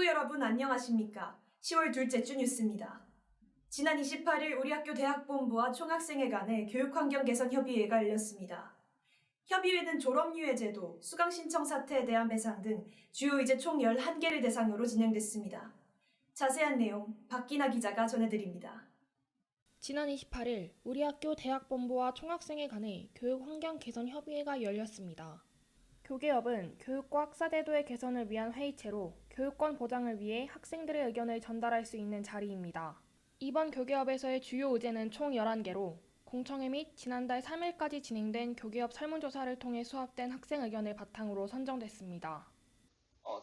학우 여러분 안녕하십니까? 10월 둘째 주 뉴스입니다. 지난 28일 우리 학교 대학본부와 총학생회 간의 교육환경 개선 협의회가 열렸습니다. 협의회는 졸업유예 제도, 수강신청 사태에 대한 배상 등 주요 의제 총 11개를 대상으로 진행됐습니다. 자세한 내용 박기나 기자가 전해드립니다. 지난 28일 우리 학교 대학본부와 총학생회 간의 교육환경 개선 협의회가 열렸습니다. 교계협은 교육과 학사제도의 개선을 위한 회의체로 교육권 보장을 위해 학생들의 의견을 전달할 수 있는 자리입니다. 이번 교계협에서의 주요 의제는 총 11개로 공청회 및 지난달 3일까지 진행된 교계협 설문조사를 통해 수합된 학생 의견을 바탕으로 선정됐습니다.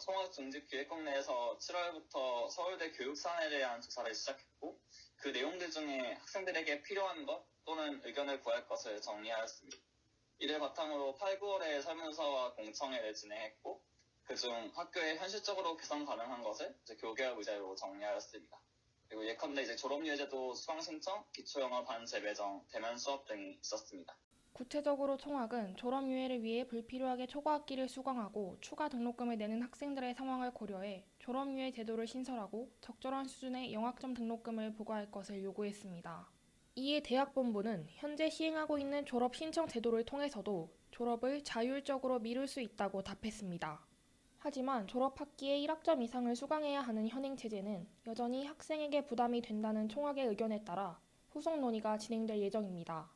총학중직기획국 내에서 7월부터 서울대 교육사안에 대한 조사를 시작했고 그 내용들 중에 학생들에게 필요한 것 또는 의견을 구할 것을 정리하였습니다. 이를 바탕으로 8, 9월에 설문조사와 공청회를 진행했고 그중 학교에 현실적으로 개선 가능한 것을 교계협 의제로 정리하였습니다. 그리고 예컨대 졸업유예제도 수강신청, 기초영어 반 재배정, 대면 수업 등이 있었습니다. 구체적으로 총학은 졸업유예를 위해 불필요하게 초과학기를 수강하고 추가 등록금을 내는 학생들의 상황을 고려해 졸업유예 제도를 신설하고 적절한 수준의 영학점 등록금을 부과할 것을 요구했습니다. 이에 대학본부는 현재 시행하고 있는 졸업 신청 제도를 통해서도 졸업을 자율적으로 미룰 수 있다고 답했습니다. 하지만 졸업학기에 1학점 이상을 수강해야 하는 현행 체제는 여전히 학생에게 부담이 된다는 총학의 의견에 따라 후속 논의가 진행될 예정입니다.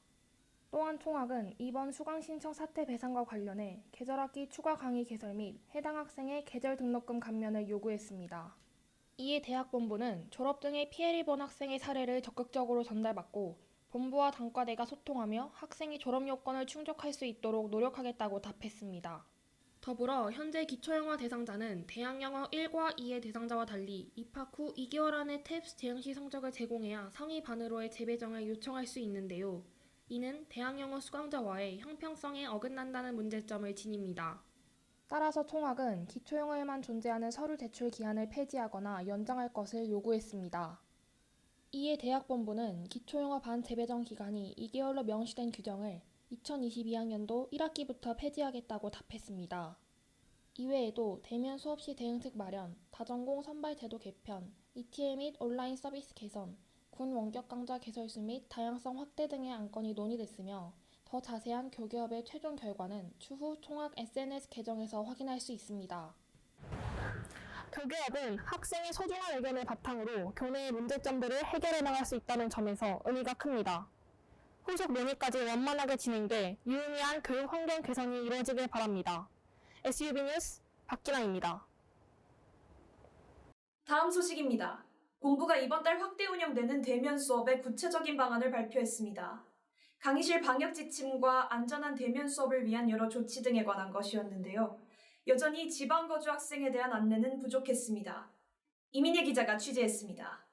또한 총학은 이번 수강신청 사태 배상과 관련해 계절학기 추가 강의 개설 및 해당 학생의 계절 등록금 감면을 요구했습니다. 이에 대학본부는 졸업 등의 피해를 본 학생의 사례를 적극적으로 전달받고 본부와 단과대가 소통하며 학생이 졸업 요건을 충족할 수 있도록 노력하겠다고 답했습니다. 더불어 현재 기초영어 대상자는 대학영어 1과 2의 대상자와 달리 입학 후 2개월 안에 탭스 재응시 성적을 제공해야 상위 반으로의 재배정을 요청할 수 있는데요. 이는 대학영어 수강자와의 형평성에 어긋난다는 문제점을 지닙니다. 따라서 총학은 기초영어에만 존재하는 서류 제출 기한을 폐지하거나 연장할 것을 요구했습니다. 이에 대학본부는 기초영어 반 재배정 기간이 2개월로 명시된 규정을 2022학년도 1학기부터 폐지하겠다고 답했습니다. 이외에도 대면 수업 시 대응책 마련, 다전공 선발 제도 개편, ETL 및 온라인 서비스 개선, 군 원격 강좌 개설수 및 다양성 확대 등의 안건이 논의됐으며 더 자세한 교계협의 최종 결과는 추후 총학 SNS 계정에서 확인할 수 있습니다. 교계협은 학생의 소중한 의견을 바탕으로 교내의 문제점들을 해결해 나갈 수 있다는 점에서 의미가 큽니다. 후속 논의까지 원만하게 진행돼 유의미한 교육 환경 개선이 이루어지길 바랍니다. SUB 뉴스 박기나입니다. 다음 소식입니다. 본부가 이번 달 확대 운영되는 대면 수업의 구체적인 방안을 발표했습니다. 강의실 방역 지침과 안전한 대면 수업을 위한 여러 조치 등에 관한 것이었는데요. 여전히 지방 거주 학생에 대한 안내는 부족했습니다. 이민혜 기자가 취재했습니다.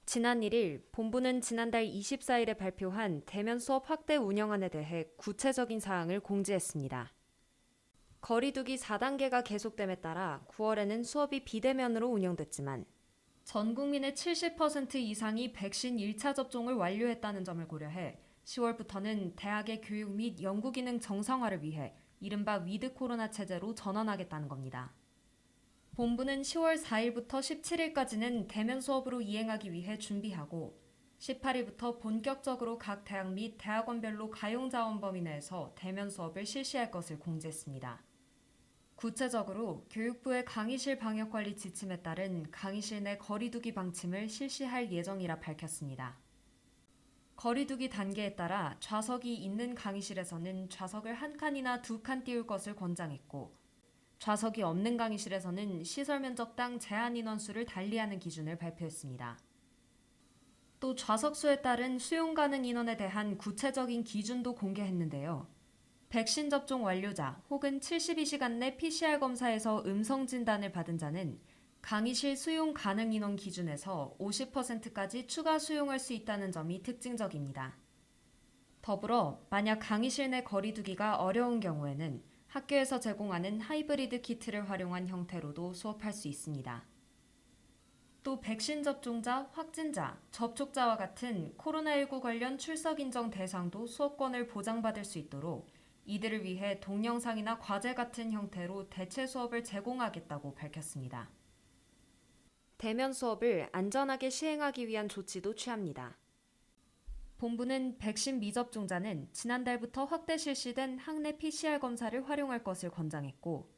지난 1일 본부는 지난달 24일에 발표한 대면 수업 확대 운영안에 대해 구체적인 사항을 공지했습니다. 거리두기 4단계가 계속됨에 따라 9월에는 수업이 비대면으로 운영됐지만 전 국민의 70% 이상이 백신 1차 접종을 완료했다는 점을 고려해 10월부터는 대학의 교육 및 연구 기능 정상화를 위해 이른바 위드 코로나 체제로 전환하겠다는 겁니다. 본부는 10월 4일부터 17일까지는 대면 수업으로 이행하기 위해 준비하고 18일부터 본격적으로 각 대학 및 대학원별로 가용자원 범위 내에서 대면 수업을 실시할 것을 공지했습니다. 구체적으로 교육부의 강의실 방역관리 지침에 따른 강의실 내 거리두기 방침을 실시할 예정이라 밝혔습니다. 거리두기 단계에 따라 좌석이 있는 강의실에서는 좌석을 한 칸이나 2칸 띄울 것을 권장했고 좌석이 없는 강의실에서는 시설 면적당 제한 인원수를 달리하는 기준을 발표했습니다. 또 좌석 수에 따른 수용 가능 인원에 대한 구체적인 기준도 공개했는데요. 백신 접종 완료자 혹은 72시간 내 PCR 검사에서 음성 진단을 받은 자는 강의실 수용 가능 인원 기준에서 50%까지 추가 수용할 수 있다는 점이 특징적입니다. 더불어 만약 강의실 내 거리두기가 어려운 경우에는 학교에서 제공하는 하이브리드 키트를 활용한 형태로도 수업할 수 있습니다. 또 백신 접종자, 확진자, 접촉자와 같은 코로나19 관련 출석 인정 대상도 수업권을 보장받을 수 있도록 이들을 위해 동영상이나 과제 같은 형태로 대체 수업을 제공하겠다고 밝혔습니다. 대면 수업을 안전하게 시행하기 위한 조치도 취합니다. 본부는 백신 미접종자는 지난달부터 확대 실시된 학내 PCR 검사를 활용할 것을 권장했고,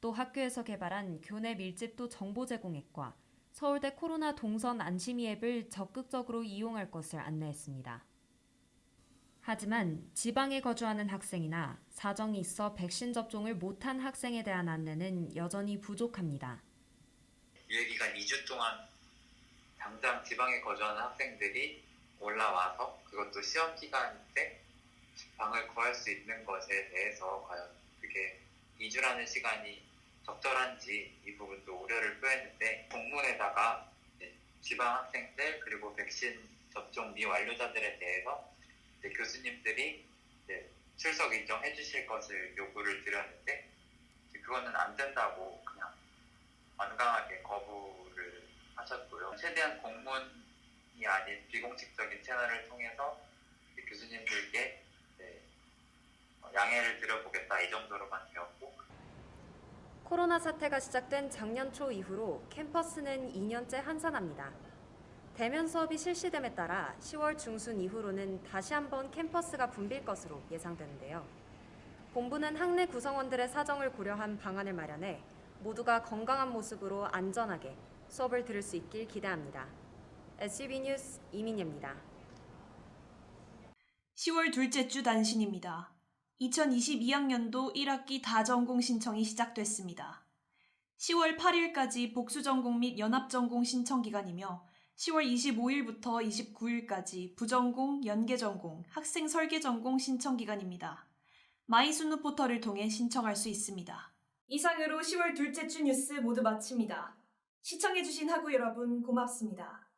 또 학교에서 개발한 교내 밀집도 정보 제공 앱과 서울대 코로나 동선 안심이 앱을 적극적으로 이용할 것을 안내했습니다. 하지만 지방에 거주하는 학생이나 사정이 있어 백신 접종을 못한 학생에 대한 안내는 여전히 부족합니다. 유예기간 2주 동안 당장 지방에 거주하는 학생들이 올라와서 그것도 시험 기간인데 방을 구할 수 있는 것에 대해서 과연 그게 2주라는 시간이 적절한지 이 부분도 우려를 표했는데, 공문에다가 지방 학생들 그리고 백신 접종 미완료자들에 대해서 교수님들이 출석 인정해 주실 것을 요구를 드렸는데, 그거는 안 된다고 그냥 완강하게 거부를 하셨고요. 최대한 공문이 아닌 비공식적인 채널을 통해서 교수님들께 양해를 드려보겠다, 이 정도로만 되었고, 코로나 사태가 시작된 작년 초 이후로 캠퍼스는 2년째 한산합니다. 대면 수업이 실시됨에 따라 10월 중순 이후로는 다시 한번 캠퍼스가 붐빌 것으로 예상되는데요. 본부는 학내 구성원들의 사정을 고려한 방안을 마련해 모두가 건강한 모습으로 안전하게 수업을 들을 수 있길 기대합니다. SCB 뉴스 이민예입니다. 10월 둘째 주 단신입니다. 2022학년도 1학기 다전공 신청이 시작됐습니다. 10월 8일까지 복수전공 및 연합전공 신청 기간이며 10월 25일부터 29일까지 부전공, 연계전공, 학생 설계전공 신청 기간입니다. 마이순누 포털을 통해 신청할 수 있습니다. 이상으로 10월 둘째 주 뉴스 모두 마칩니다. 시청해주신 학우 여러분 고맙습니다.